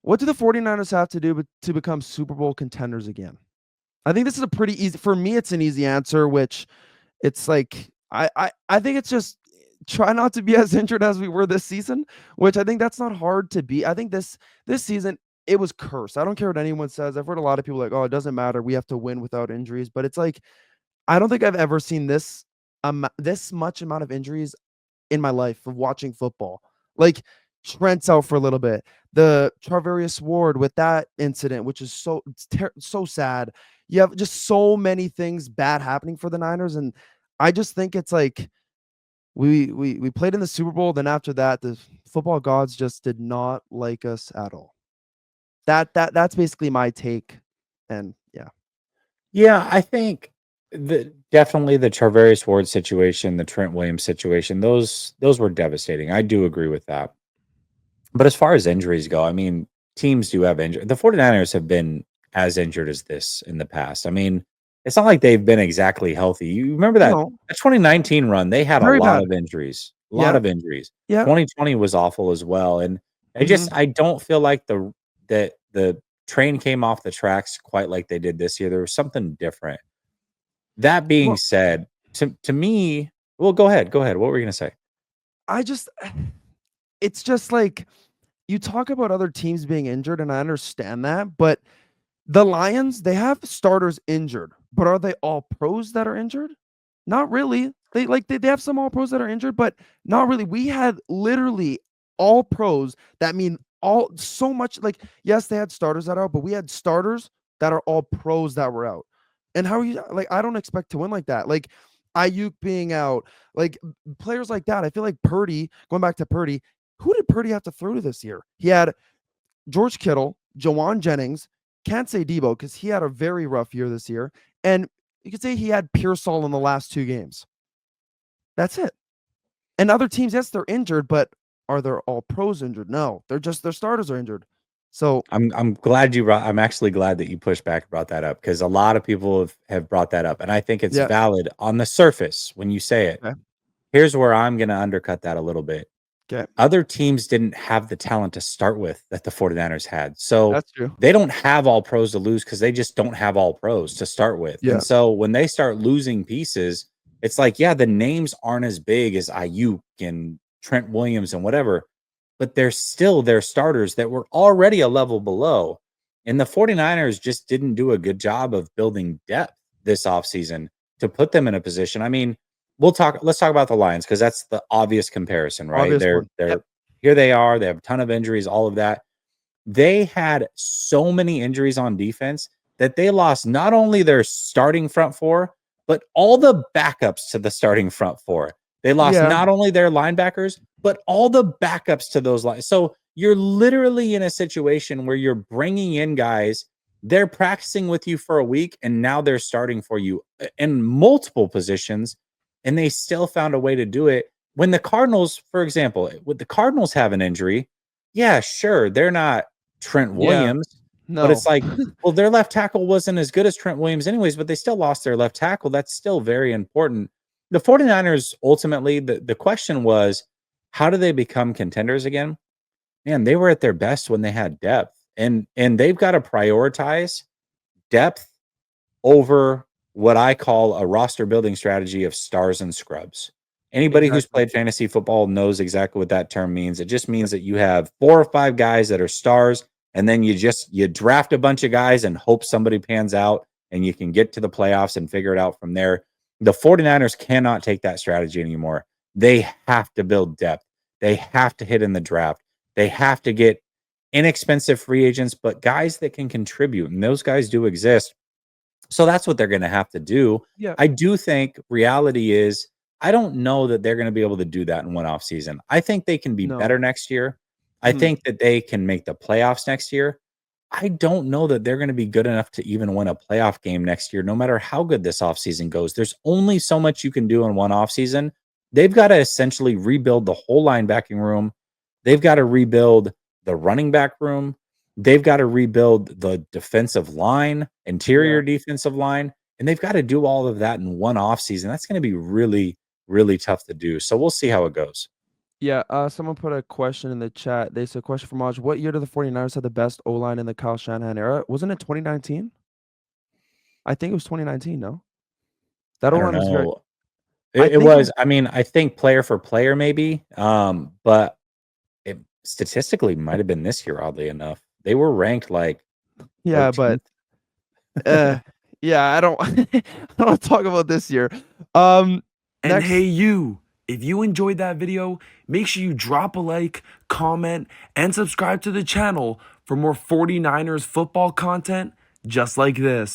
What do the 49ers have to do to become Super Bowl contenders again? I think this is a pretty easy for me. It's an easy answer, which it's like I think it's just try not to be as injured as we were this season, which I think that's not hard to be. I think this season it was cursed. I don't care what anyone says. I've heard a lot of people like, oh, it doesn't matter. We have to win without injuries, but it's like I don't think I've ever seen this much amount of injuries in my life of watching football. Like Trent's out for a little bit. The Charvarius Ward with that incident, which is so sad. You have just so many things bad happening for the Niners, and I just think it's like we played in the Super Bowl. Then after that, the football gods just did not like us at all. That's basically my take, and yeah, Yeah, I think definitely the Charvarius Ward situation, the Trent Williams situation, those were devastating. I do agree with that. But as far as injuries go, I mean, teams do have injury. The 49ers have been as injured as this in the past. I mean, it's not like they've been exactly healthy. You remember no, that 2019 run, they had a very lot bad. of injuries. A lot Yeah, of injuries. yeah. 2020 was awful as well. And Hmm. I don't feel like the train came off the tracks quite like they did this year. There was something different. That being Well, said, to me, well, go ahead. Go ahead. What were you gonna say? I just it's just like you talk about other teams being injured, and I understand that, but the Lions, they have starters injured, but are they all pros that are injured? Not really. They have some all pros that are injured, but not really. We had literally all pros that mean all so much like yes, they had starters that are out, but we had starters that are all pros that were out. And how are you like I don't expect to win like that. Like Ayuk being out, like players like that. I feel like Purdy, going back to Purdy, who did Purdy have to throw to this year? He had George Kittle, Jawan Jennings, can't say Debo because he had a very rough year this year. And you could say he had Pearsall in the last 2 games. That's it. And other teams, yes, they're injured, but are they all pros injured? No, they're just their starters are injured. So I'm glad you brought I'm actually glad that you pushed back brought that up because a lot of people have brought that up. And I think it's yeah, valid on the surface when you say it. okay, Here's where I'm gonna undercut that a little bit. okay, Other teams didn't have the talent to start with that the 49ers had. So that's true. they don't have all pros to lose because they just don't have all pros to start with. Yeah, And so when they start losing pieces, it's like, yeah, the names aren't as big as Ayuk and Trent Williams and whatever, but they're still their starters that were already a level below. And the 49ers just didn't do a good job of building depth this offseason to put them in a position. I mean, let's talk about the Lions because that's the obvious comparison, right? obvious one. Yep. They're here they are, they have a ton of injuries, all of that. They had so many injuries on defense that they lost not only their starting front four, but all the backups to the starting front four. They lost Yeah, not only their linebackers, but all the backups to those lines. So you're literally in a situation where you're bringing in guys, they're practicing with you for a week, and now they're starting for you in multiple positions, and they still found a way to do it. When the Cardinals, for example, would the Cardinals have an injury? Yeah, sure, they're not Trent yeah, Williams, but no, it's like, well, their left tackle wasn't as good as Trent Williams anyways, but they still lost their left tackle. That's still very important. The 49ers ultimately, the question was, how do they become contenders again? Man, they were at their best when they had depth. And they've got to prioritize depth over what I call a roster building strategy of stars and scrubs. Anybody who's exactly. played fantasy football knows exactly what that term means. It just means that you have 4 or 5 guys that are stars, and then you draft a bunch of guys and hope somebody pans out and you can get to the playoffs and figure it out from there. The 49ers cannot take that strategy anymore. They have to build depth. They have to hit in the draft. They have to get inexpensive free agents, but guys that can contribute. And those guys do exist. So that's what they're gonna have to do. Yeah, I do think reality is I don't know that they're gonna be able to do that in one off season. I think they can be no. better next year. I Mhm. think that they can make the playoffs next year. I don't know that they're gonna be good enough to even win a playoff game next year, no matter how good this offseason goes. There's only so much you can do in one offseason. They've got to essentially rebuild the whole linebacking room. They've got to rebuild the running back room. They've got to rebuild the defensive line, Yeah. interior defensive line, and they've got to do all of that in one offseason. That's going to be really, really tough to do. So we'll see how it goes. Yeah, someone put a question in the chat. They said, question for Maj, what year did the 49ers have the best O-line in the Kyle Shanahan era? Wasn't it 2019? I think it was 2019, no? That I don't O-line was very know. I It think it was was, I mean, I think player for player maybe, but it statistically might have been this year, oddly enough. They were ranked like yeah, but 13th. uh yeah, I don't I don't want to talk about this year. Um And hey, next you, if you enjoyed that video, make sure you drop a like, comment, and subscribe to the channel for more 49ers football content just like this.